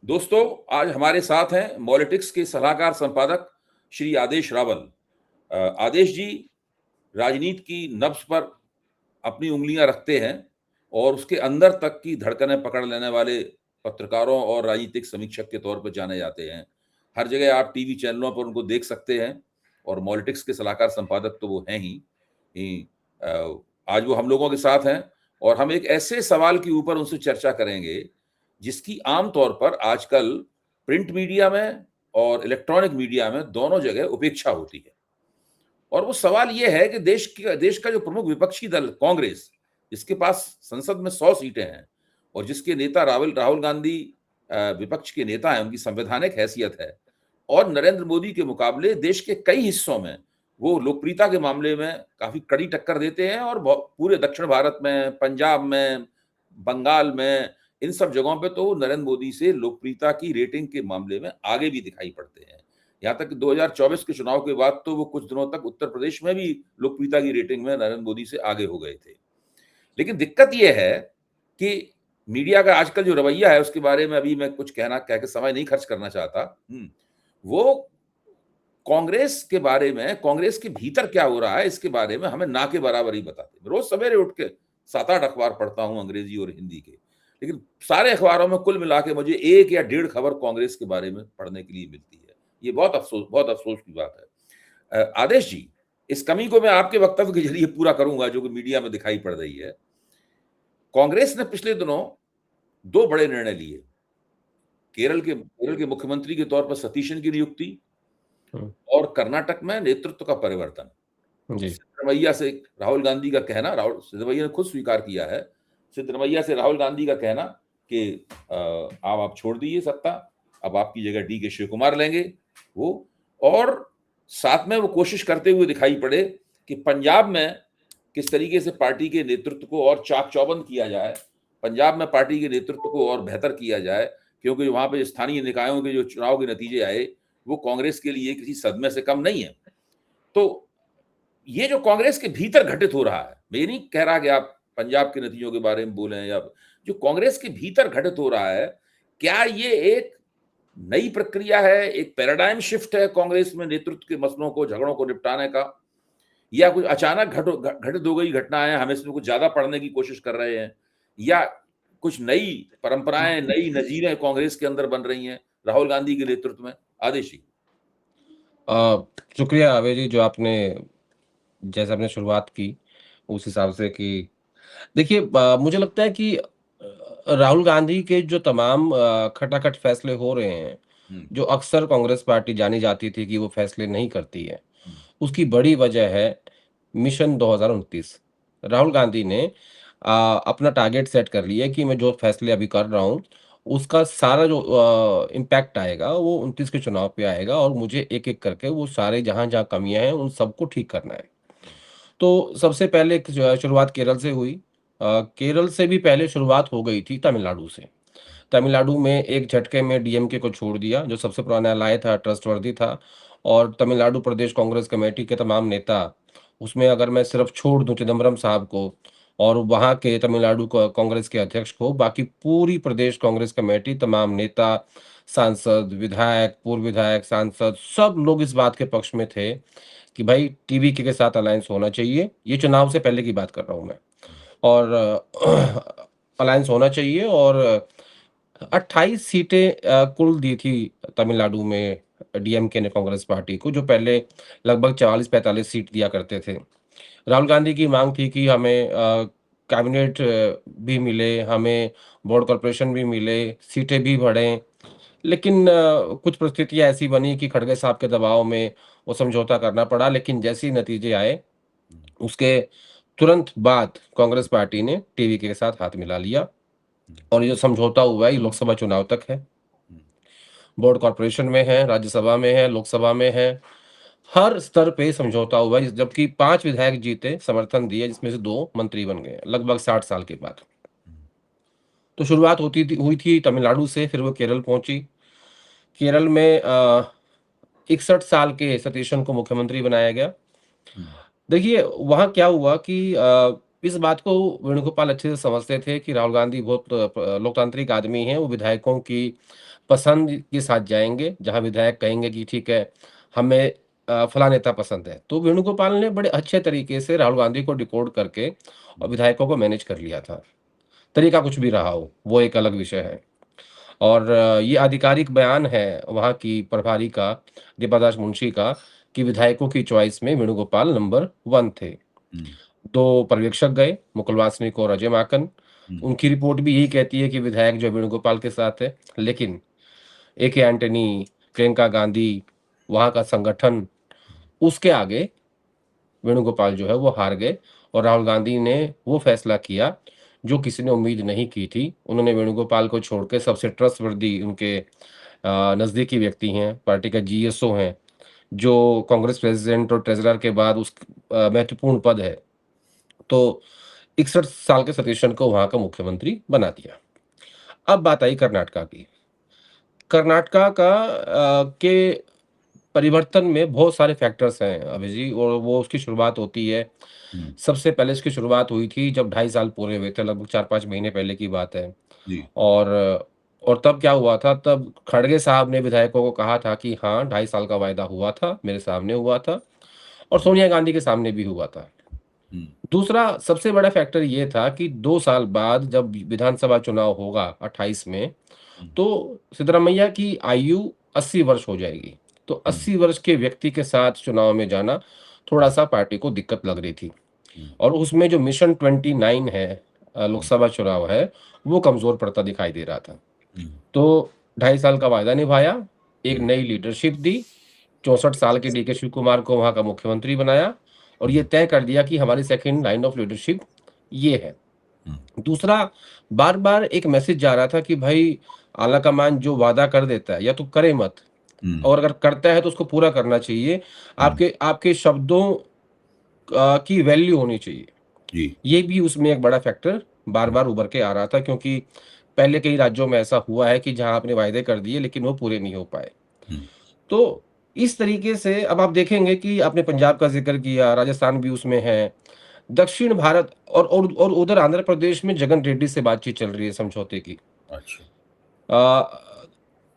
दोस्तों, आज हमारे साथ हैं मॉलिटिक्स के सलाहकार संपादक श्री आदेश रावल। आदेश जी राजनीति की नब्ज पर अपनी उँगलियाँ रखते हैं और उसके अंदर तक की धड़कनें पकड़ लेने वाले पत्रकारों और राजनीतिक समीक्षक के तौर पर जाने जाते हैं। हर जगह आप टीवी चैनलों पर उनको देख सकते हैं और मॉलिटिक्स के सलाहकार संपादक तो वो हैं ही। आज वो हम लोगों के साथ हैं और हम एक ऐसे सवाल के ऊपर उनसे चर्चा करेंगे जिसकी आम तौर पर आजकल प्रिंट मीडिया में और इलेक्ट्रॉनिक मीडिया में दोनों जगह उपेक्षा होती है। और वो सवाल ये है कि देश का जो प्रमुख विपक्षी दल कांग्रेस, जिसके पास संसद में 100 सीटें हैं और जिसके नेता राहुल गांधी विपक्ष के नेता हैं, उनकी संवैधानिक हैसियत है, और नरेंद्र मोदी के मुकाबले देश के कई हिस्सों में वो लोकप्रियता के मामले में काफी कड़ी टक्कर देते हैं और पूरे दक्षिण भारत में, पंजाब में, बंगाल में, इन सब जगहों पे तो नरेंद्र मोदी से लोकप्रियता की रेटिंग के मामले में आगे भी दिखाई पड़ते हैं। यहाँ तक कि 2024 के चुनाव के बाद तो वो कुछ दिनों तक उत्तर प्रदेश में भी लोकप्रियता की रेटिंग में नरेंद्र मोदी से आगे हो गए थे। लेकिन दिक्कत ये है कि मीडिया का आजकल जो रवैया है उसके बारे में अभी मैं कुछ कह के समय नहीं खर्च करना चाहता। वो कांग्रेस के बारे में, कांग्रेस के भीतर क्या हो रहा है इसके बारे में हमें ना के बराबर ही बताते। रोज सवेरे उठ के 7-8 अखबार पढ़ता हूं, अंग्रेजी और हिंदी के, लेकिन सारे अखबारों में कुल मिला के मुझे 1 या 1.5 खबर कांग्रेस के बारे में पढ़ने के लिए मिलती है। ये बहुत अफसोस की बात है। आदेश जी, इस कमी को मैं आपके वक्तव्य के जरिए पूरा करूंगा जो कि मीडिया में दिखाई पड़ रही है। कांग्रेस ने पिछले दिनों 2 बड़े निर्णय लिए। केरल के मुख्यमंत्री के तौर पर सतीशन की नियुक्ति और कर्नाटक में नेतृत्व का परिवर्तन। सिद्धरमैया से राहुल गांधी का कहना, सिद्धरमैया ने खुद स्वीकार किया है, सिद्धरमैया से राहुल गांधी का कहना कि आप छोड़ दीजिए सत्ता, अब आपकी जगह डी के शिव कुमार लेंगे वो। और साथ में वो कोशिश करते हुए दिखाई पड़े कि पंजाब में किस तरीके से पार्टी के नेतृत्व को और चाक चौबंद किया जाए, पंजाब में पार्टी के नेतृत्व को और बेहतर किया जाए, क्योंकि वहां पे स्थानीय निकायों के जो चुनाव के नतीजे आए वो कांग्रेस के लिए किसी सदमे से कम नहीं है। तो ये जो कांग्रेस के भीतर घटित हो रहा है, मैं ये नहीं कह रहा कि आप पंजाब के नतीजों के बारे में बोलें, या जो कांग्रेस के भीतर घटित हो रहा है, क्या ये एक नई प्रक्रिया है, एक पैराडाइम शिफ्ट है कांग्रेस में नेतृत्व के मसलों को, झगड़ों को निपटाने का, या कुछ अचानक घटित हो गई घटनाएं, हम इसमें कुछ ज्यादा पढ़ने की कोशिश कर रहे हैं, या कुछ नई परंपराएं, नई नजीरें कांग्रेस के अंदर बन रही हैं राहुल गांधी के नेतृत्व में? आदेश जी। शुक्रिया आवे जी, जो आपने जैसे आपने शुरुआत की उस हिसाब से कि देखिए, मुझे लगता है कि राहुल गांधी के जो तमाम खटाखट फैसले हो रहे हैं, जो अक्सर कांग्रेस पार्टी जानी जाती थी कि वो फैसले नहीं करती है, उसकी बड़ी वजह है मिशन 2029। राहुल गांधी ने अपना टारगेट सेट कर लिया कि मैं जो फैसले अभी कर रहा हूँ, उसका सारा जो इम्पैक्ट आएगा वो 29 के चुनाव पे आएगा और मुझे एक-एक करके वो सारे जहाँ-जहाँ कमियाँ हैं, उन सबको ठीक करना है। तो सबसे पहले एक जो है शुरुआत केरल से हुई। केरल से भी पहले शुरुआत हो गई थी तमिलनाडु से। तमिलनाडु में एक झटके में डीएमके को छोड़ दिया, जो सबसे पुराना एलाय था, ट्रस्टवर्दी था, और तमिलनाडु प्रदेश कांग्रेस कमेटी के तमाम नेता, उसमें अगर मैं सिर्फ छोड़ दूँ चिदम्बरम साहब को और वहाँ के तमिलनाडु कांग्रेस के अध्यक्ष को, बाकी पूरी प्रदेश कांग्रेस कमेटी, तमाम नेता, सांसद, विधायक, पूर्व विधायक, सांसद, सब लोग इस बात के पक्ष में थे कि भाई टीवीके के साथ अलायंस होना चाहिए। ये चुनाव से पहले की बात कर रहा हूँ मैं। और अलायंस होना चाहिए, और 28 सीटें कुल दी थी तमिलनाडु में डीएमके ने कांग्रेस पार्टी को, जो पहले लगभग 44-45 सीट दिया करते थे। राहुल गांधी की मांग थी कि हमें कैबिनेट भी मिले, हमें बोर्ड कॉर्पोरेशन भी मिले, सीटें भी बढ़ें। लेकिन कुछ परिस्थितियाँ ऐसी बनी कि खड़गे साहब के दबाव में वो समझौता करना पड़ा, लेकिन जैसे ही नतीजे आए, उसके तुरंत बाद कांग्रेस पार्टी ने टीवीके के साथ हाथ मिला लिया और ये समझौता हुआ है, ये लोकसभा चुनाव तक है। बोर्ड कॉर्पोरेशन में है, राज्यसभा में है, लोकसभा में है, हर स्तर पे समझौता हुआ है, जबकि 5 विधायक जीते, समर्थन दिए, जिसमें से 2 मंत्री बन गए, लगभग 60 साल के बाद। तो शुरुआत हुई थी तमिलनाडु से, फिर वो केरल पहुंची। केरल में 61 साल के सतीशन को मुख्यमंत्री बनाया गया। देखिए, वहाँ क्या हुआ कि इस बात को वेणुगोपाल अच्छे से समझते थे कि राहुल गांधी बहुत लोकतांत्रिक आदमी हैं, वो विधायकों की पसंद के साथ जाएँगे, जहाँ विधायक कहेंगे कि ठीक है, हमें फलाँ नेता पसंद है। तो वेणुगोपाल ने बड़े अच्छे तरीके से राहुल गांधी को डिकोड करके और विधायकों को मैनेज कर लिया था। तरीका कुछ भी रहा हो, वो एक अलग विषय है। और ये आधिकारिक बयान है वहाँ की प्रभारी का, दीपादास मुंशी का, कि विधायकों की चॉइस में वेणुगोपाल नंबर 1 थे। हुँ, 2 पर्यवेक्षक गए, मुकुल वासनिक और अजय माकन। हुँ, उनकी रिपोर्ट भी यही कहती है कि विधायक जो वेणुगोपाल के साथ है। लेकिन ए.के. एंटनी, प्रियंका गांधी, वहाँ का संगठन, उसके आगे वेणुगोपाल जो है वो हार गए और राहुल गांधी ने वो फैसला किया जो किसी ने उम्मीद नहीं की थी। उन्होंने वेणुगोपाल को छोड़ के सबसे ट्रस्टवर्दी उनके नज़दीकी व्यक्ति हैं, पार्टी का जीएसओ हैं, जो कांग्रेस प्रेसिडेंट और ट्रेज़रर के बाद महत्वपूर्ण पद है। तो 61 साल के सतीश चंद्र को वहाँ का मुख्यमंत्री बना दिया। अब बात आई कर्नाटका की। कर्नाटका के परिवर्तन में बहुत सारे फैक्टर्स हैं अभय जी, और वो उसकी शुरुआत होती है, हुँ, सबसे पहले इसकी शुरुआत हुई थी जब 2.5 साल पूरे हुए थे, लगभग 4-5 महीने पहले की बात है। जी, और तब क्या हुआ था, तब खड़गे साहब ने विधायकों को कहा था कि हाँ, 2.5 साल का वायदा हुआ था, मेरे सामने हुआ था और हुँ, सोनिया गांधी के सामने भी हुआ था। हुँ, दूसरा सबसे बड़ा फैक्टर ये था कि 2 साल बाद जब विधानसभा चुनाव होगा 28 में, हुँ, तो सिद्धरामैया की आयु 80 वर्ष हो जाएगी। तो हुँ, 80 वर्ष के व्यक्ति के साथ चुनाव में जाना थोड़ा-सा पार्टी को दिक्कत लग रही थी। हुँ, और उसमें जो मिशन 29 है, हुँ, लोकसभा चुनाव है, वो कमज़ोर पड़ता दिखाई दे रहा था। हुँ, तो 2.5 साल का वायदा निभाया, एक हुँ, नई लीडरशिप दी, 64 साल के डीके शिव कुमार को वहाँ का मुख्यमंत्री बनाया और ये हुँ, तय कर दिया कि हमारी सेकंड लाइन ऑफ लीडरशिप ये है। हुँ, दूसरा, बार-बार एक मैसेज जा रहा था कि भाई आला-कमान जो वादा कर देता है या तो करे मत, हुँ, और अगर करता है तो उसको पूरा करना चाहिए। हुँ, आपके आपके शब्दों की वैल्यू होनी चाहिए। जी, ये भी उसमें एक बड़ा फैक्टर हुँ, बार-बार उभर के आ रहा था, क्योंकि पहले कई राज्यों में ऐसा हुआ है कि जहाँ आपने वायदे कर दिए लेकिन वो पूरे नहीं हो पाए। हुँ, तो इस तरीके से अब आप देखेंगे कि आपने पंजाब का ज़िक्र किया, राजस्थान भी उसमें है। दक्षिण भारत और उधर आंध्र प्रदेश में जगन रेड्डी से बातचीत चल रही है समझौते की। अच्छा, अ,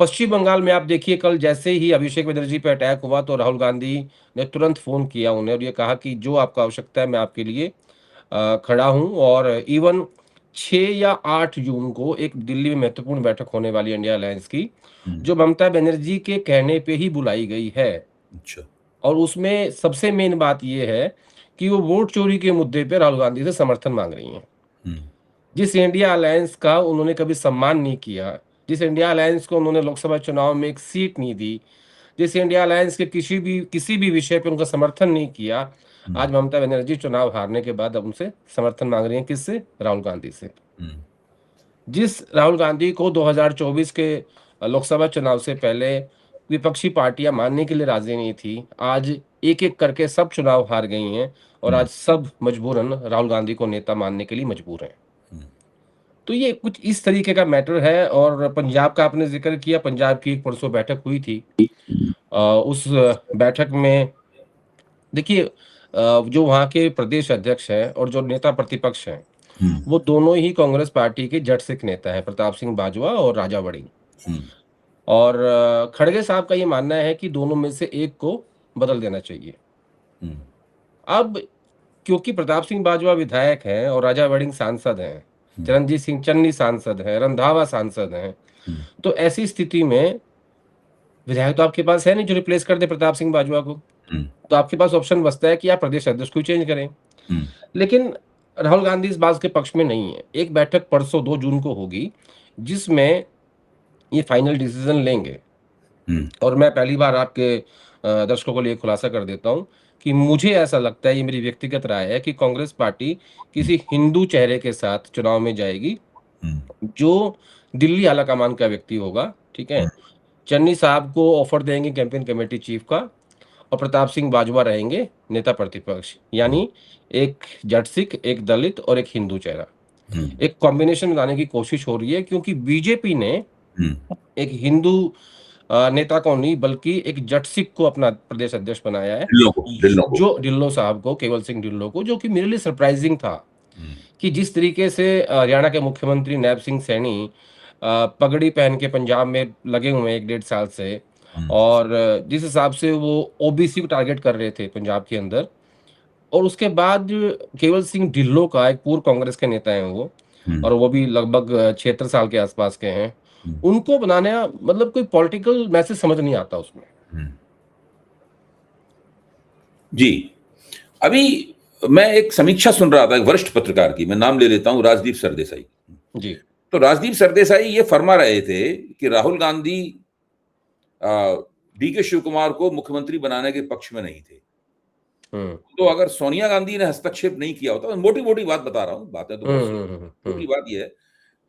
पश्चिम बंगाल में आप देखिए, कल जैसे ही अभिषेक बनर्जी पे अटैक हुआ तो राहुल गांधी ने तुरंत फ़ोन किया उन्हें और ये कहा कि जो आपको आवश्यकता है मैं आपके लिए खड़ा हूँ। और इवन 6 या 8 जून को एक दिल्ली में महत्वपूर्ण बैठक होने वाली है इंडिया अलायंस की, हुँ, जो ममता बनर्जी के कहने पे ही बुलाई गई है। अच्छा, और उसमें सबसे मेन बात ये है कि वो वोट चोरी के मुद्दे पे राहुल गांधी से समर्थन माँग रही हैं। हुँ, जिस इंडिया अलायंस का उन्होंने कभी सम्मान नहीं किया, जिस इंडिया अलायंस को उन्होंने लोकसभा चुनाव में एक सीट नहीं दी, जिस इंडिया अलायंस के किसी भी विषय पे उनका समर्थन नहीं किया, हुँ, आज ममता बनर्जी चुनाव हारने के बाद अब उनसे समर्थन माँग रही हैं, किससे? राहुल गांधी से। हुँ, जिस राहुल गांधी को 2024 के लोकसभा चुनाव से पहले विपक्षी पार्टियां मानने के लिए राजी नहीं थी, आज एक-एक करके सब चुनाव हार गई हैं और हुँ, आज सब मजबूरन राहुल गांधी को नेता मानने के लिए मजबूर हैं। हुँ, तो ये कुछ इस तरीके का मैटर है। और पंजाब का आपने ज़िक्र किया, पंजाब की एक परसों बैठक हुई थी। उस बैठक में देखिए, जो वहाँ के प्रदेश अध्यक्ष हैं और जो नेता प्रतिपक्ष हैं, हुँ, वो दोनों ही कांग्रेस पार्टी के जड़ सिख नेता हैं, प्रताप सिंह बाजवा और राजा वड़िंग। हुँ, और खड़गे साहब का ये मानना है कि दोनों में से एक को बदल देना चाहिए। हुँ, अब क्योंकि प्रताप सिंह बाजवा विधायक हैं और राजा वड़िंग सांसद हैं, हुँ, चरणजीत सिंह चन्नी सांसद हैं, रंधावा सांसद हैं, हुँ, तो ऐसी स्थिति में विधायक तो आपके पास है नहीं जो रिप्लेस कर दे प्रताप सिंह बाजवा को। हुँ, तो आपके पास ऑप्शन बचता है कि आप प्रदेश अध्यक्ष को ही चेंज करें। हुँ, लेकिन राहुल गांधी इस बात के पक्ष में नहीं है। एक बैठक परसों 2 जून को होगी, जिसमें ये फाइनल डिसीजन लेंगे। हुँ, और मैं पहली बार आपके दर्शकों के लिए खुलासा कर देता हूँ कि मुझे ऐसा लगता है, ये मेरी व्यक्तिगत राय है, कि कांग्रेस पार्टी हुँ, किसी हिंदू चेहरे के साथ चुनाव में जाएगी, हुँ, जो दिल्ली आलाकमान का व्यक्ति होगा, ठीक हुँ, है? चन्नी साहब को ऑफर देंगे कैंपेन कमेटी चीफ का और प्रताप सिंह बाजवा रहेंगे नेता प्रतिपक्ष। हुँ, यानी एक जट सिख, एक दलित और एक हिंदू चेहरा। हुँ, एक कॉम्बिनेशन बनाने की कोशिश हो रही है, क्योंकि बीजेपी ने हुँ, एक हिंदू नेता को नहीं बल्कि एक जट सिख को अपना प्रदेश अध्यक्ष बनाया है। ढिल्लों को, ढिल्लों को। जो ढिल्लों साहब को, केवल सिंह ढिल्लों को, जो कि मेरे लिए सरप्राइजिंग था। कि जिस तरीके से हरियाणा के मुख्यमंत्री नैब सिंह सैनी पगड़ी पहन के पंजाब में लगे हुए हैं 1 डेढ़ साल से, और जिस हिसाब से वो ओबीसी को टारगेट कर रहे थे पंजाब के अंदर, और उसके बाद केवल सिंह ढिल्लों का, एक पूर्व कांग्रेस के नेता हैं वो, और वो भी लगभग 76 साल के आसपास के हैं, उनको बनाना मतलब कोई पॉलिटिकल मैसेज समझ नहीं आता उसमें। जी, अभी मैं एक समीक्षा सुन रहा था एक वरिष्ठ पत्रकार की, मैं नाम ले लेता हूं, राजदीप सरदेसाई जी। तो राजदीप सरदेसाई ये फरमा रहे थे कि राहुल गांधी डी के शिव कुमार को मुख्यमंत्री बनाने के पक्ष में नहीं थे। तो अगर सोनिया गांधी ने हस्तक्षेप नहीं किया होता, मोटी मोटी बात बता रहा हूं, बातें तो बहुत छोटी बात यह है,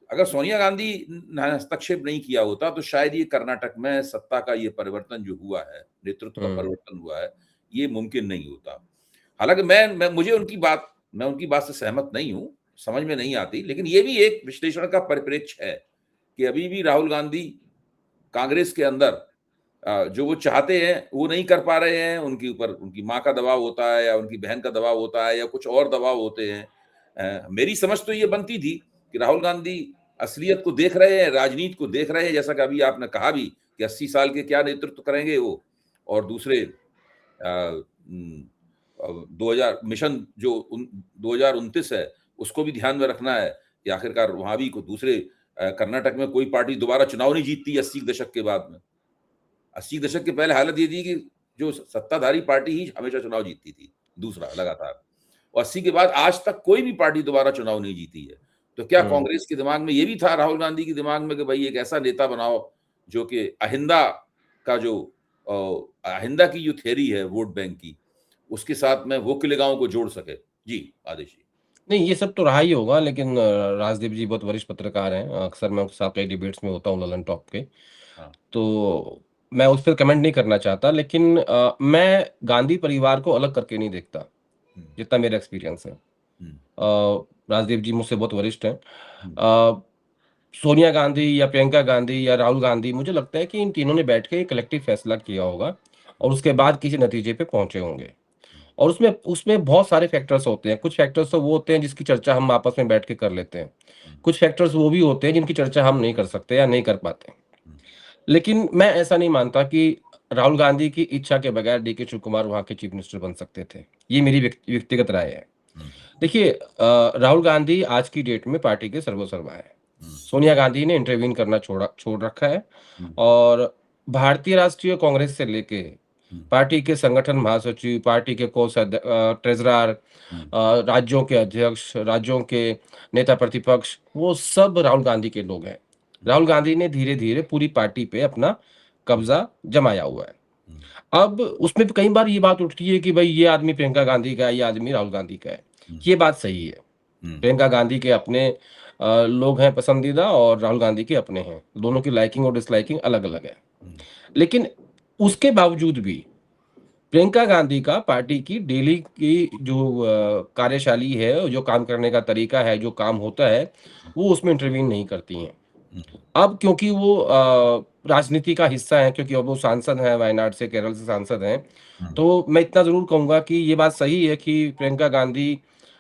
अगर सोनिया गांधी ने हस्तक्षेप नहीं किया होता तो शायद ये कर्नाटक में सत्ता का ये परिवर्तन जो हुआ है, नेतृत्व का परिवर्तन हुआ है, ये मुमकिन नहीं होता। हालांकि मैं उनकी बात से सहमत नहीं हूं, समझ में नहीं आती, लेकिन ये भी एक विश्लेषण का परिप्रेक्ष्य है कि अभी भी राहुल गांधी कांग्रेस के अंदर जो वो चाहते हैं वो नहीं कर पा रहे हैं, उनके ऊपर उनकी माँ का दबाव होता है या उनकी बहन का दबाव होता है या कुछ और दबाव होते हैं। मेरी समझ तो ये बनती थी कि राहुल गांधी असलियत को देख रहे हैं, राजनीति को देख रहे हैं, जैसा कि अभी आपने कहा भी कि 80 साल के क्या नेतृत्व करेंगे वो, और दूसरे 2000 मिशन जो 2029 है उसको भी ध्यान में रखना है कि आखिरकार वहां भी दूसरे कर्नाटक में कोई पार्टी दोबारा चुनाव नहीं जीतती 80 दशक के बाद में। 80 दशक के पहले हालत ये थी कि जो सत्ताधारी पार्टी ही हमेशा चुनाव जीतती थी दूसरा लगातार, और 80 के बाद आज तक कोई भी पार्टी दोबारा चुनाव नहीं जीती है। तो क्या कांग्रेस के दिमाग में ये भी था, राहुल गांधी के दिमाग में, कि भाई एक ऐसा नेता बनाओ जो कि अहिंदा की जो थ्योरी है वोट बैंक की, उसके साथ में वो किलेगांव को जोड़ सके। जी आदेश जी। नहीं, ये सब तो रहा ही होगा, लेकिन राजदीप जी बहुत वरिष्ठ पत्रकार हैं, अक्सर मैं उनके साथ कई डिबेट्स में होता हूँ ललन टॉप के, तो मैं उस पर कमेंट नहीं करना चाहता, लेकिन मैं गांधी परिवार को अलग करके नहीं देखता, जितना मेरा एक्सपीरियंस है। राजदीप जी मुझसे बहुत वरिष्ठ हैं। सोनिया गांधी या प्रियंका गांधी या राहुल गांधी, मुझे लगता है कि इन तीनों ने बैठ के एक कलेक्टिव फैसला किया होगा और उसके बाद किसी नतीजे पे पहुंचे होंगे, और उसमें उसमें बहुत सारे फैक्टर्स होते हैं। कुछ फैक्टर्स तो वो होते हैं जिसकी चर्चा हम आपस में बैठ के कर लेते हैं, कुछ फैक्टर्स वो भी होते हैं जिनकी चर्चा हम नहीं कर सकते या नहीं कर पाते। लेकिन मैं ऐसा नहीं मानता कि राहुल गांधी की इच्छा के बगैर डी के शिव कुमार वहां के चीफ मिनिस्टर बन सकते थे। ये मेरी व्यक्तिगत राय है। देखिए, राहुल गांधी आज की डेट में पार्टी के सर्वसर्वा है। सोनिया गांधी ने इंटरवीन करना छोड़ रखा है, और भारतीय राष्ट्रीय कांग्रेस से लेके पार्टी के संगठन महासचिव, पार्टी के ट्रेजरर, राज्यों के अध्यक्ष, राज्यों के नेता प्रतिपक्ष, वो सब राहुल गांधी के लोग हैं। राहुल गांधी ने धीरे धीरे पूरी पार्टी पे अपना कब्जा जमाया हुआ है। अब उसमें भी कई बार ये बात उठती है कि भाई ये आदमी प्रियंका गांधी का है, ये आदमी राहुल गांधी का है। ये बात सही है। प्रियंका गांधी के अपने लोग हैं पसंदीदा, और राहुल गांधी के अपने हैं। दोनों की लाइकिंग और डिसलाइकिंग अलग अलग है। लेकिन उसके बावजूद भी प्रियंका गांधी का पार्टी की डेली की जो कार्यशैली है, जो काम करने का तरीका है, जो काम होता है, वो उसमें इंटरवीन नहीं करती हैं। अब क्योंकि वो राजनीति का हिस्सा है, क्योंकि अब वो सांसद हैं, वायनाड से, केरल से सांसद हैं, तो मैं इतना ज़रूर कहूँगा कि ये बात सही है कि प्रियंका गांधी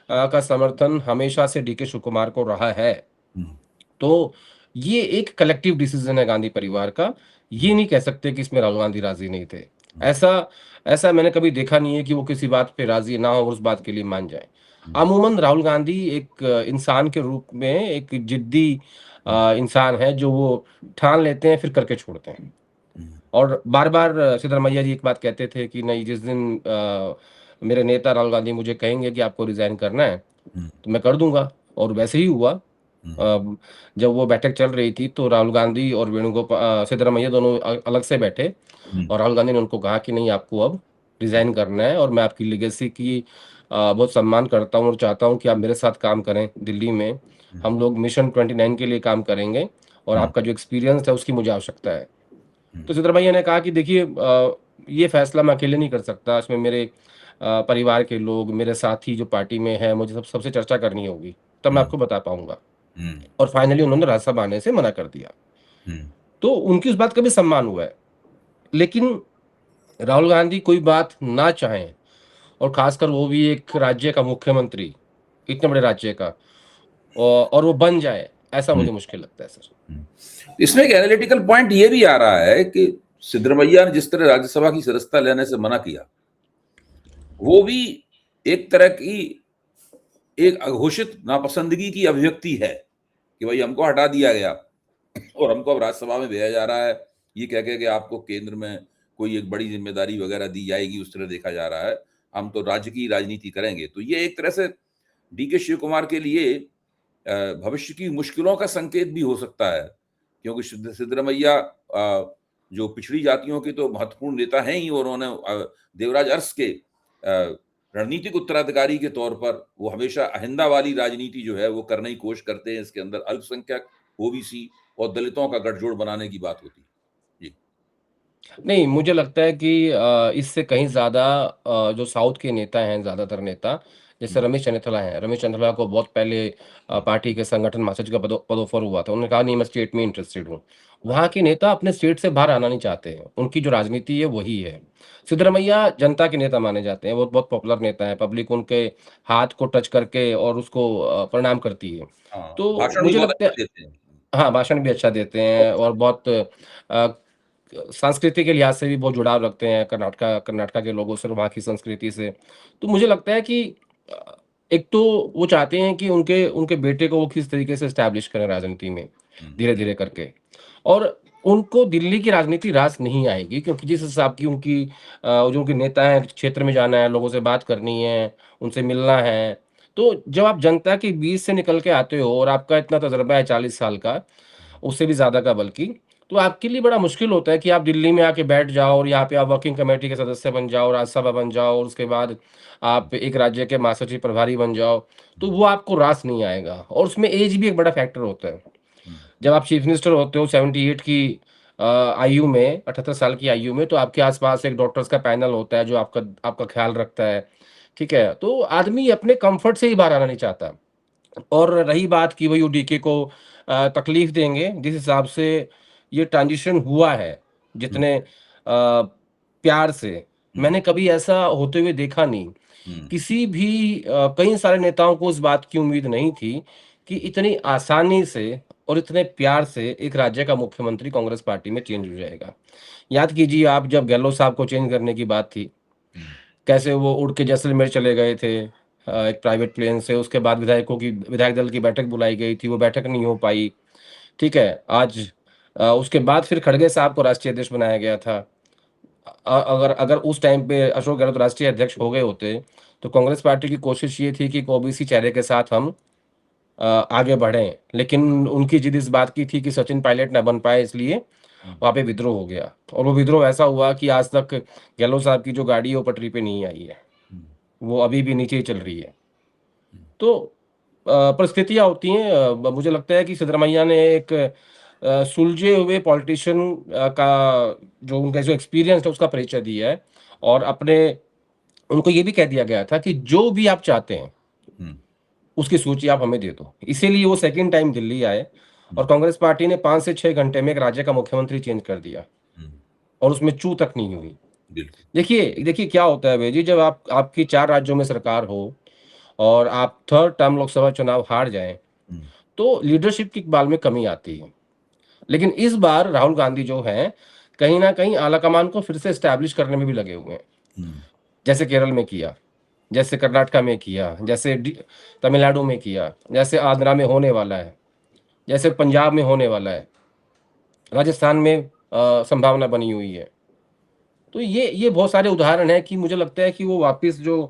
का समर्थन हमेशा से डी के शिव कुमार को रहा है। तो ये एक कलेक्टिव डिसीजन है गांधी परिवार का। ये नहीं कह सकते कि इसमें राहुल गांधी राजी नहीं थे। ऐसा ऐसा मैंने कभी देखा नहीं है कि वो किसी बात पे राजी ना हो और उस बात के लिए मान जाए। अमूमन राहुल गांधी एक इंसान के रूप में एक जिद्दी इंसान है, जो वो ठान लेते हैं फिर करके छोड़ते हैं। और बार-बार सिद्धरामैया जी एक बात कहते थे कि नहीं, जिस दिन मेरे नेता राहुल गांधी मुझे कहेंगे कि आपको रिज़ाइन करना है, तो मैं कर दूँगा, और वैसे ही हुआ। जब वो बैठक चल रही थी तो राहुल गांधी और सिद्धरामैया दोनों अलग से बैठे, और राहुल गांधी ने उनको कहा कि नहीं, आपको अब रिज़ाइन करना है, और मैं आपकी लेगेसी की बहुत सम्मान करता हूँ और चाहता हूँ कि आप मेरे साथ काम करें दिल्ली में। हम लोग मिशन 29 के लिए काम करेंगे, और आपका जो एक्सपीरियंस है उसकी मुझे आवश्यकता है। तो सिद्धरामैया ने कहा कि देखिए, ये फैसला मैं अकेले नहीं कर सकता, इसमें मेरे परिवार के लोग, मेरे साथी जो पार्टी में हैं, मुझे सबसे चर्चा करनी होगी, तब मैं आपको बता पाऊंगा। और फाइनली उन्होंने राज्यसभा आने से मना कर दिया। तो उनकी उस बात का भी सम्मान हुआ है। लेकिन राहुल गांधी कोई बात ना चाहें, और खासकर वो भी एक राज्य का मुख्यमंत्री, इतने बड़े राज्य का, और वो बन जाए, ऐसा हम्म, मुझे मुश्किल लगता है सर। इसमें एक एनालिटिकल पॉइंट ये भी आ रहा है कि सिद्धरमैया ने जिस तरह राज्यसभा की सदस्यता लेने से मना किया, वो भी एक तरह की एक अघोषित नापसंदगी की अभिव्यक्ति है कि भाई हमको हटा दिया गया और हमको अब राज्यसभा में भेजा जा रहा है, ये कह के कि आपको केंद्र में कोई एक बड़ी जिम्मेदारी वगैरह दी जाएगी, उस तरह देखा जा रहा है, हम तो राज्य की राजनीति करेंगे। तो ये एक तरह से डी के शिव कुमार के लिए भविष्य की मुश्किलों का संकेत भी हो सकता है, क्योंकि सिद्धरमैया जो पिछड़ी जातियों के तो महत्वपूर्ण नेता हैं ही, और उन्होंने देवराज अरस के रणनीतिक उत्तराधिकारी के तौर पर वो हमेशा अहिंदा वाली राजनीति जो है वो करने की कोशिश करते हैं। इसके अंदर अल्पसंख्यक, ओबीसी और दलितों का गठजोड़ बनाने की बात होती है। जी। नहीं, मुझे लगता है कि इससे कहीं ज़्यादा जो साउथ के नेता हैं, ज़्यादातर नेता, जैसे हम्म, रमेश चन्नीथला हैं, रमेश चन्नीथला को बहुत पहले हम्म, पार्टी के संगठन महासचिव का पदोत्तर हुआ था। उन्होंने कहा, नहीं, मैं स्टेट में इंटरेस्टेड हूँ। वहाँ अच्छा। के नेता अपने स्टेट से बाहर आना नहीं चाहते हैं, उनकी जो राजनीति है वही है। हम्म, सिद्धरमैया जनता के नेता माने जाते हैं, वो बहुत पॉपुलर नेता हैं, पब्लिक उनके हाथ को टच करके और उसको प्रणाम करती है। हाँ, तो भाषण भी मुझे बहुत लगता है, अच्छा देते हैं। हाँ, भाषण भी अच्छा देते और हैं और बहुत संस्कृति के लिहाज से भी बहुत जुड़ाव रखते हैं कर्नाटका के लोगों से और वहाँ की संस्कृति से। तो मुझे लगता है कि अ, एक तो वो चाहते हैं कि उनके उनके बेटे को वो किस तरीके से एस्टैब्लिश करें राजनीति में, हम्म, धीरे-धीरे करके। और उनको दिल्ली की राजनीति रास नहीं आएगी, क्योंकि जिस हिसाब की उनकी जो उनके नेता हैं, क्षेत्र में जाना है, लोगों से बात करनी है, उनसे मिलना है। तो जब आप जनता के बीच से निकल के आते हो और आपका इतना तजुर्बा है 40 साल का, उससे भी ज़्यादा का बल्कि, तो आपके लिए बड़ा मुश्किल होता है कि आप दिल्ली में आके बैठ जाओ और यहाँ पे आप वर्किंग कमेटी के सदस्य बन जाओ, राज्यसभा बन जाओ और उसके बाद आप एक राज्य के महासचिव प्रभारी बन जाओ, तो वो आपको रास नहीं आएगा और उसमें ऐज भी एक बड़ा फैक्टर होता है। हम्म, जब आप चीफ मिनिस्टर होते हो 78 की आयु में, 78 साल की आयु में, तो आपके आस-पास एक डॉक्टर्स का पैनल होता है जो आपका आपका ख़्याल रखता है, ठीक है? तो आदमी अपने कम्फ़र्ट से ही बाहर आना नहीं चाहता। और रही बात कि भई वो डीके को तकलीफ देंगे, जिस हिसाब से ये ट्रांज़िशन हुआ है, हम्म, जितने प्यार से, हम्म, मैंने कभी ऐसा होते हुए देखा नहीं। हम्म, किसी भी कई सारे नेताओं को इस बात की उम्मीद नहीं थी कि इतनी आसानी से और इतने प्यार से एक राज्य का मुख्यमंत्री कांग्रेस पार्टी में चेंज हो जाएगा। याद कीजिए आप, जब गहलोत साहब को चेंज करने की बात थी, हम्म, कैसे वो उड़ के जैसलमेर चले गए थे एक प्राइवेट प्लेन से, उसके बाद विधायक दल की बैठक बुलाई गई थी, वो बैठक नहीं हो पाई, ठीक है? आज उसके बाद फिर खड़गे साहब को राष्ट्रीय अध्यक्ष बनाया गया था। अगर अगर उस टाइम पे अशोक गहलोत राष्ट्रीय अध्यक्ष हो गए होते, तो कांग्रेस पार्टी की कोशिश ये थी कि एक ओबीसी चेहरे के साथ हम आगे बढ़ें। लेकिन उनकी जिद इस बात की थी कि सचिन पायलट ना बन पाए, इसलिए हम्म, वहाँ पे विद्रोह हो गया और वो विद्रोह ऐसा हुआ कि आज तक गहलोत साहब की जो गाड़ी है वो पटरी पे नहीं आई है। हम्म, वो अभी भी नीचे ही चल रही है। हम्म, तो परिस्थितियाँ होती हैं। मुझे लगता है कि सिद्धरमैया ने एक सुलझे हुए पॉलिटिशियन का जो उनका जो एक्सपीरियंस है उसका परिचय दिया है और अपने उनको ये भी कह दिया गया था कि जो भी आप चाहते हैं, हम्म, उसकी सूची आप हमें दे दो। इसीलिए वो सेकंड टाइम दिल्ली आए हम्म, और कांग्रेस पार्टी ने 5 से 6 घंटे में एक राज्य का मुख्यमंत्री चेंज कर दिया हम्म, और उसमें चूँ तक नहीं हुई। बिल्कुल। देखिए देखिए क्या होता है भैया जी, जब आप आपकी 4 राज्यों में सरकार हो और आप थर्ड टर्म लोकसभा चुनाव हार जाएँ, हम्म, तो लीडरशिप की इकबाल में कमी आती है। लेकिन इस बार राहुल गांधी जो हैं, कहीं न कहीं आला-कमान को फिर से एस्टैब्लिश करने में भी लगे हुए हैं। हम्म, जैसे केरल में किया, जैसे कर्नाटका में किया, जैसे तमिलनाडु में किया, जैसे आंध्रा में होने वाला है, जैसे पंजाब में होने वाला है, राजस्थान में संभावना बनी हुई है। तो ये बहुत सारे उदाहरण हैं कि मुझे लगता है कि वो वापस जो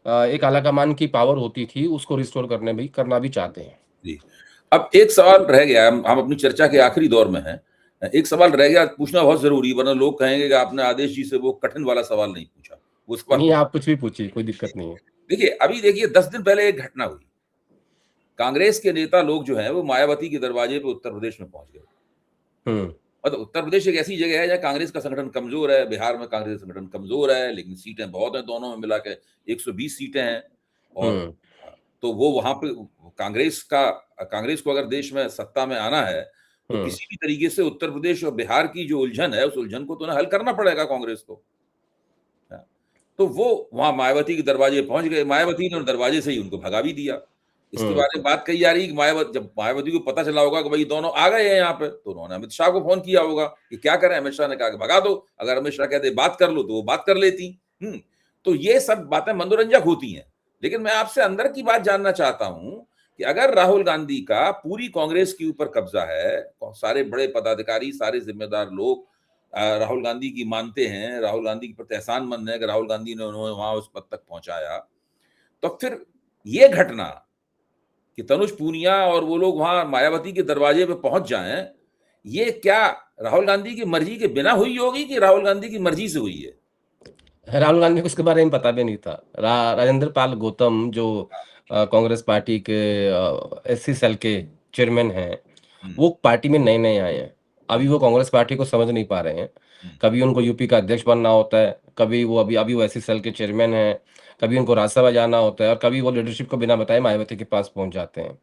एक आला-कमान की पावर होती थी, उसको रिस्टोर करना भी चाहते हैं। जी। अब एक सवाल रह गया, हम अपनी चर्चा के आखिरी दौर में हैं। एक सवाल रह गया, पूछना बहुत ज़रूरी है, वरना लोग कहेंगे कि आपने आदेश जी से वो कठिन वाला सवाल नहीं पूछा। वो सवाल नहीं, पूछ आप कुछ भी पूछिए, कोई दिक्कत नहीं है। देखिए, अभी देखिए 10 दिन पहले एक घटना हुई। कांग्रेस के नेता लोग जो हैं, वो मायावती के दरवाजे पे उत्तर प्रदेश में पहुँच गए। हुँ, मतलब उत्तर प्रदेश एक ऐसी जगह है जहाँ कांग्रेस का संगठन कमज़ोर है, बिहार में कांग्रेस का संगठन कमज़ोर है, लेकिन सीटें बहुत हैं दोनों में मिला के, 120 सीटें हैं। और हुँ, तो वो वहाँ पे कांग्रेस को अगर देश में सत्ता में आना है, तो हुँ। किसी भी तरीके से उत्तर प्रदेश और बिहार की जो उलझन है, उस उलझन को तो ना हल करना पड़ेगा कांग्रेस को। हाँ, तो वो वहाँ मायावती के दरवाजे पहुँच गए, मायावती ने दरवाजे से ही उनको भगा भी दिया। इसके बारे में बात कही जा रही है कि जब मायावती को पता चला होगा कि भाई दोनों आ गए हैं यहाँ पे, तो उन्होंने अमित शाह को फोन किया होगा कि क्या करें। अमित शाह ने कहा कि भगा दो, अगर अमित शाह कहते बात कर लो तो वो बात कर लेती। तो ये सब बातें मनोरंजक होती हैं, लेकिन मैं आपसे अंदर की बात जानना चाहता हूं कि अगर राहुल गांधी का पूरी कांग्रेस के ऊपर कब्जा है, सारे बड़े पदाधिकारी, सारे जिम्मेदार लोग राहुल गांधी की मानते हैं, राहुल गांधी के प्रति एहसानमंद है कि राहुल गांधी ने उन्हें वहां उस पद तक पहुंचाया, तो फिर ये घटना कि तनुज पूनिया और वो लोग वहां मायावती के दरवाजे पे पहुंच जाएं, ये क्या राहुल गांधी की मर्जी के बिना हुई होगी कि राहुल गांधी की मर्जी से हुई है? राहुल गांधी को इसके बारे में पता भी नहीं था। राजेंद्र पाल गौतम जो कांग्रेस पार्टी के एससी सेल के चेयरमैन हैं, वो पार्टी में नए नए आए हैं। अभी वो कांग्रेस पार्टी को समझ नहीं पा रहे हैं। कभी उनको यूपी का अध्यक्ष बनना होता है, कभी वो अभी वो एससी सेल के चेयरमैन हैं, कभी उनको राज्यसभा जाना होता है, और कभी वो लीडरशिप को बिना बताए मायावती के पास पहुंच जाते हैं।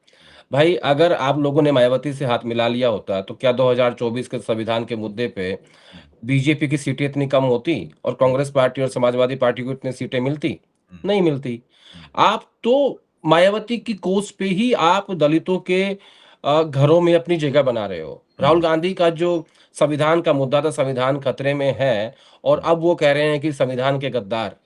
भाई, अगर आप लोगों ने मायावती से हाथ मिला लिया होता तो क्या 2024 के संविधान के मुद्दे पे बीजेपी की सीटें इतनी कम होती और कांग्रेस पार्टी और समाजवादी पार्टी को इतनी सीटें मिलती? नहीं मिलती। आप तो मायावती की कोस पे ही आप दलितों के घरों में अपनी जगह बना रहे हो। राहुल गांधी का जो संविधान का मुद्दा था, संविधान खतरे में है, और अब वो कह रहे हैं कि संविधान के गद्दार,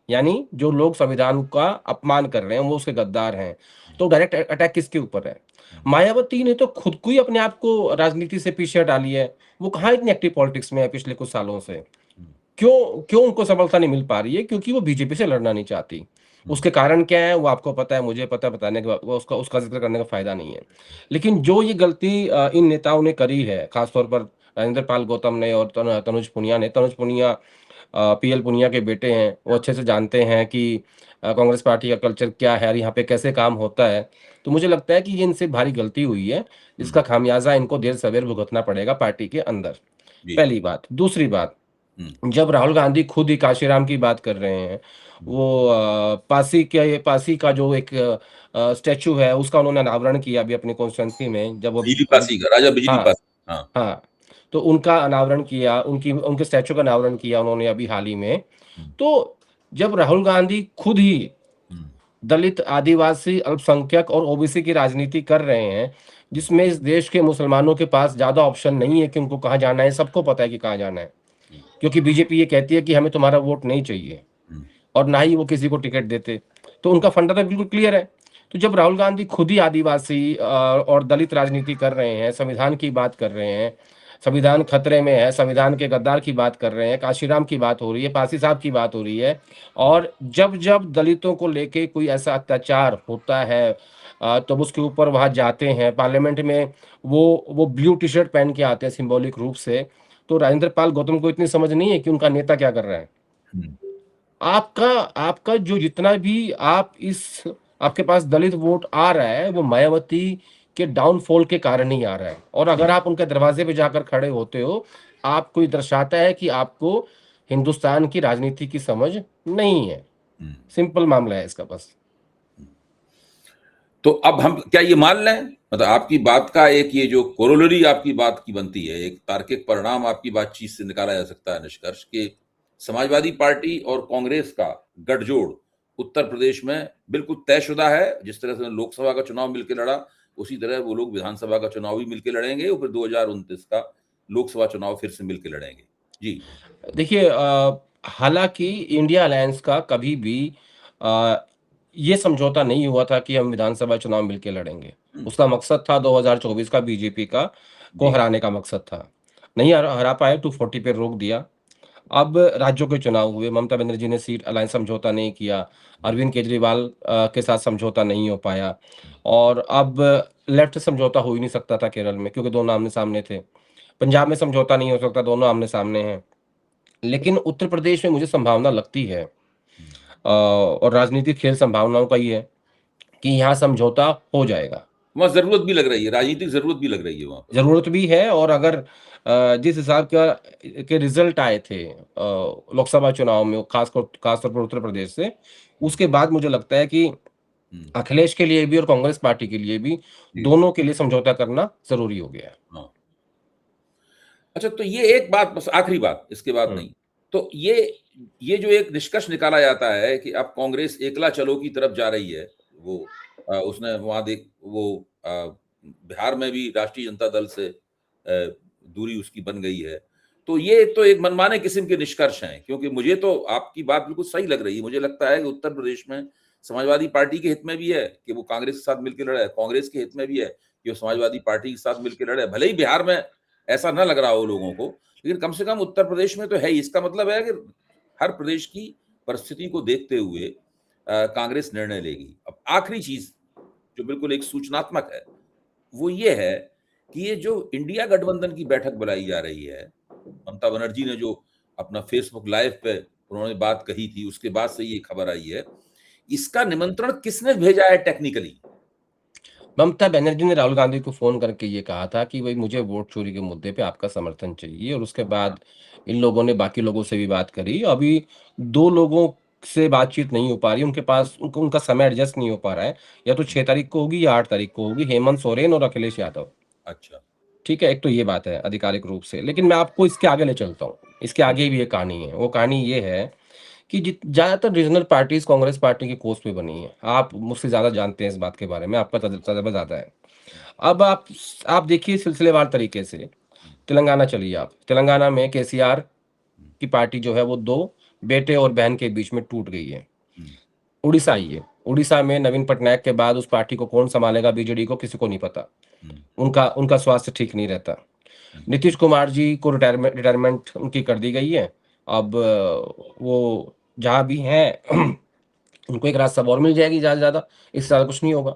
यानी जो लोग संविधान का अपमान कर रहे हैं वो उसके गद्दार हैं। तो डायरेक्ट अटैक किसके ऊपर है? मायावती ने तो खुद को ही अपने आप को राजनीति से पीछे हटा लिया है। वो कहाँ इतनी एक्टिव पॉलिटिक्स में है पिछले कुछ सालों से? क्यों क्यों उनको सफलता नहीं मिल पा रही है? क्योंकि वो बीजेपी से लड़ना नहीं चाहती। उसके कारण क्या है वो आपको पता है, मुझे पता है, बताने के बाद वो उसका जिक्र करने का फायदा नहीं है। लेकिन जो ये गलती इन नेताओं ने करी है, खासतौर पर राजेंद्र पाल गौतम ने और तनुज पुनिया ने। तनुज पुनिया पीएल पुनिया के बेटे हैं, वो अच्छे से जानते हैं कि कांग्रेस पार्टी का कल्चर क्या है और यहाँ पे कैसे काम होता है। तो मुझे लगता है कि ये इनसे भारी गलती हुई है, जिसका खामियाजा इनको देर सवेर भुगतना पड़ेगा पार्टी के अंदर। पहली बात। दूसरी बात, जब राहुल गांधी खुद ही काशीराम की बात कर रहे हैं, वो पासी का जो एक स्टैचू है उसका उन्होंने अनावरण किया अभी अपनी कॉन्स्टिट्यूएंसी में, जब वो बिजली पासी का, राजा बिजली हाँ पासी। हाँ। हाँ, तो उनका अनावरण किया, उनके स्टैचू का अनावरण किया उन्होंने अभी हाल ही में। तो जब राहुल गांधी खुद ही दलित, आदिवासी, अल्पसंख्यक और ओबीसी की राजनीति कर रहे हैं, जिसमें इस देश के मुसलमानों के पास ज्यादा ऑप्शन नहीं है कि उनको कहाँ जाना है, सबको पता है कि कहाँ जाना है, क्योंकि बीजेपी ये कहती है कि हमें तुम्हारा वोट नहीं चाहिए, और ना ही वो किसी को टिकट देते। तो उनका फंडा तो बिल्कुल क्लियर है। तो जब राहुल गांधी खुद ही आदिवासी और दलित राजनीति कर रहे हैं, संविधान की बात कर रहे हैं, संविधान खतरे में है, संविधान के गद्दार की बात कर रहे हैं, काशीराम की बात हो रही है, पासी साहब की बात हो रही है, और जब जब दलितों को लेके कोई ऐसा अत्याचार होता है तब उसके ऊपर वहां जाते हैं पार्लियामेंट में, वो ब्लू टी शर्ट पहन के आते हैं सिंबॉलिक रूप से। तो राजेंद्र पाल गौतम को इतनी समझ नहीं है कि उनका नेता क्या कर रहा है। आपका आपका जो जितना भी आपके पास दलित वोट आ रहा है, वो मायावती के डाउनफॉल के कारण ही आ रहा है। और अगर आप उनके दरवाजे पे जाकर खड़े होते हो, आपको ये दर्शाता है कि आपको हिंदुस्तान की राजनीति की समझ नहीं है। सिंपल मामला है इसका बस। तो अब हम क्या ये मान लें, मतलब आपकी बात का एक ये जो कोरोलरी आपकी बात की बनती है, एक तार्किक परिणाम आपकी बातचीत से निकाला जा सकता है निष्कर्ष कि समाजवादी पार्टी और कांग्रेस का गठजोड़ उत्तर प्रदेश में बिल्कुल तयशुदा है। जिस तरह से लोकसभा का चुनाव मिलकर लड़ा, उसी तरह वो लोग विधानसभा का चुनाव भी मिलकर लड़ेंगे और फिर 2029 का लोकसभा चुनाव फिर से मिलकर लड़ेंगे। जी। देखिए, हालांकि इंडिया अलायंस का कभी भी अ, ये समझौता नहीं हुआ था कि हम विधानसभा चुनाव मिलकर लड़ेंगे। उसका मकसद था 2024 का बीजेपी को हराने का मकसद था। नहीं हरा पाए, 240 पे रोक दिया। अब राज्यों के चुनाव हुए, ममता बनर्जी ने सीट अलायंस समझौता नहीं किया, अरविंद केजरीवाल के साथ समझौता नहीं हो पाया, और अब लेफ्ट से समझौता हो ही नहीं सकता था केरल में, क्योंकि दोनों आमने सामने थे। पंजाब में समझौता नहीं हो सकता, दोनों आमने सामने हैं। लेकिन उत्तर प्रदेश में मुझे संभावना लगती है, और राजनीतिक खेल संभावनाओं का ही है, कि यहाँ समझौता हो जाएगा। वहां जरूरत भी लग रही है, राजनीतिक जरूरत भी लग रही है वहां पर। जरूरत भी है, और अगर जिस हिसाब का के रिजल्ट आए थे लोकसभा चुनाव में, खासतौर पर उत्तर प्रदेश से, उसके बाद मुझे लगता है कि अखिलेश के लिए भी और कांग्रेस पार्टी के लिए भी, दोनों के लिए समझौता करना जरूरी हो गया है। हाँ। अच्छा, तो ये एक बात, बस आखिरी बात, इसके बाद नहीं। तो ये जो एक निष्कर्ष निकाला जाता है कि अब कांग्रेस एकला चलो की तरफ जा रही है, वो उसने वहाँ बिहार में भी राष्ट्रीय जनता दल से दूरी उसकी बन गई है। तो ये तो एक मनमाने किस्म के निष्कर्ष हैं, क्योंकि मुझे तो आपकी बात बिल्कुल सही लग रही है। मुझे लगता है कि उत्तर प्रदेश में समाजवादी पार्टी के हित में भी है कि वो कांग्रेस के साथ मिलकर लड़े, कांग्रेस के हित में भी है कि वो समाजवादी पार्टी के साथ मिलकर लड़े। भले ही बिहार में ऐसा ना लग रहा हो लोगों को, लेकिन कम से कम उत्तर प्रदेश में तो है ही। इसका मतलब है कि हर प्रदेश की परिस्थिति को देखते हुए कांग्रेस निर्णय लेगी। अब आखिरी चीज जो बिल्कुल एक सूचनात्मक है, वो ये है कि ये जो इंडिया गठबंधन की बैठक बुलाई जा रही है, ममता बनर्जी ने जो अपना फेसबुक लाइव पे उन्होंने बात कही थी, उसके बाद से ये खबर आई है। इसका निमंत्रण किसने भेजा है टेक्निकली? ममता बनर्जी ने राहुल गांधी को फ़ोन करके ये कहा था कि भई मुझे वोट चोरी के मुद्दे पे आपका समर्थन चाहिए, और उसके बाद इन लोगों ने बाकी लोगों से भी बात करी। अभी 2 लोगों से बातचीत नहीं हो पा रही, उनके पास उनका समय एडजस्ट नहीं हो पा रहा है। या तो 6 तारीख को होगी या 8 तारीख को होगी, हेमंत सोरेन और अखिलेश यादव। अच्छा। ठीक है, एक तो ये बात है आधिकारिक रूप से। लेकिन मैं आपको इसके आगे ले चलता हूँ। इसके आगे भी एक कहानी है। वो कहानी ये है कि जित ज़्यादातर रीजनल पार्टीज़ कांग्रेस पार्टी की कोष पे बनी हैं। आप मुझसे ज़्यादा जानते हैं इस बात के बारे में, आपका तजुर्बा ज़्यादा है। अब आप देखिए सिलसिलेवार तरीके से, तेलंगाना चलिए आप। तेलंगाना में केसीआर की पार्टी जो है वो 2 बेटे और बहन के बीच में टूट गई है। उड़ीसा आइए, उड़ीसा में नवीन पटनायक के बाद उस पार्टी को कौन सँभालेगा बीजेडी को किसी को नहीं पता। उनका उनका स्वास्थ्य ठीक नहीं रहता। नीतीश कुमार जी को रिटायरमेंट उनकी कर दी गई है। अब वो जहाँ भी हैं उनको एक राज्यसभा और मिल जाएगी ज़्यादा से ज़्यादा, इससे ज़्यादा कुछ नहीं होगा।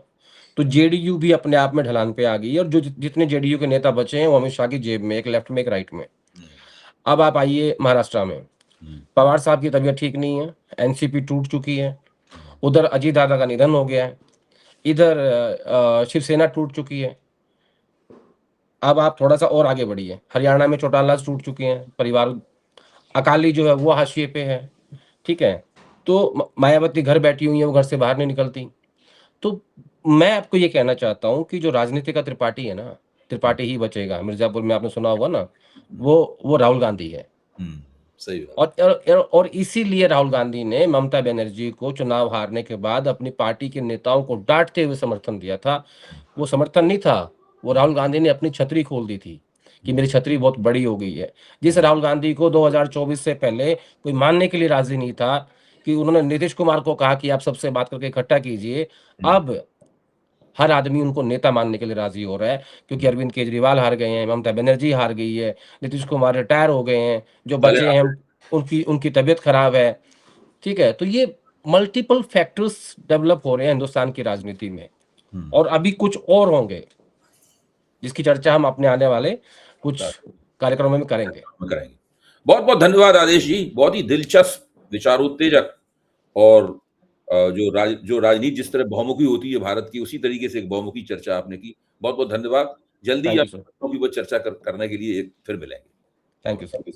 तो जेडीयू भी अपने आप में ढलान पे आ गई है, और जो जितने जेडीयू के नेता बचे हैं वो अमित शाह की जेब में, एक लेफ्ट में एक राइट में। अब आप आइए महाराष्ट्र में, पवार साहब की तबीयत ठीक नहीं है, एनसीपी टूट चुकी है, उधर अजीत दादा का निधन हो गया है, इधर शिवसेना टूट चुकी है। अब आप थोड़ा सा और आगे बढ़िए, हरियाणा में चौटाला टूट चुके हैं परिवार, अकाली जो है वो हाशिए पे है। ठीक है, तो मायावती घर बैठी हुई है, वो घर से बाहर नहीं निकलती। तो मैं आपको ये कहना चाहता हूँ कि जो राजनीति का त्रिपाठी है ना, त्रिपाठी ही बचेगा। मिर्जापुर में आपने सुना होगा ना, वो राहुल गांधी है। सही बात। और इसीलिए राहुल गांधी ने ममता बनर्जी को चुनाव हारने के बाद अपनी पार्टी के नेताओं को डांटते हुए समर्थन दिया था। वो समर्थन नहीं था, वो राहुल गांधी ने अपनी छतरी खोल दी थी कि मेरी छतरी बहुत बड़ी हो गई है। जिस राहुल गांधी को 2024 से पहले कोई मानने के लिए राजी नहीं था, कि उन्होंने नीतीश कुमार को कहा कि आप सबसे बात करके इकट्ठा कीजिए, अब हर आदमी उनको नेता मानने के लिए राजी हो रहा है, क्योंकि अरविंद केजरीवाल हार गए हैं, ममता बनर्जी हार गई है, नीतीश कुमार रिटायर हो गए हैं, जो चले बचे हैं उनकी उनकी तबीयत खराब है। ठीक है, तो ये मल्टीपल फैक्टर्स डेवलप हो रहे हैं हिंदुस्तान की राजनीति में, और अभी कुछ और होंगे जिसकी चर्चा हम अपने आने वाले कुछ कार्यक्रमों में करेंगे। बहुत बहुत धन्यवाद आदेश जी, बहुत ही दिलचस्प, विचारोत्तेजक, और जो राजनीति जिस तरह बहुमुखी होती है भारत की, उसी तरीके से एक बहुमुखी चर्चा आपने की। बहुत बहुत धन्यवाद। जल्दी थैंक यू आप सर। वो चर्चा करने के लिए फिर मिलेंगे। Thank you sir.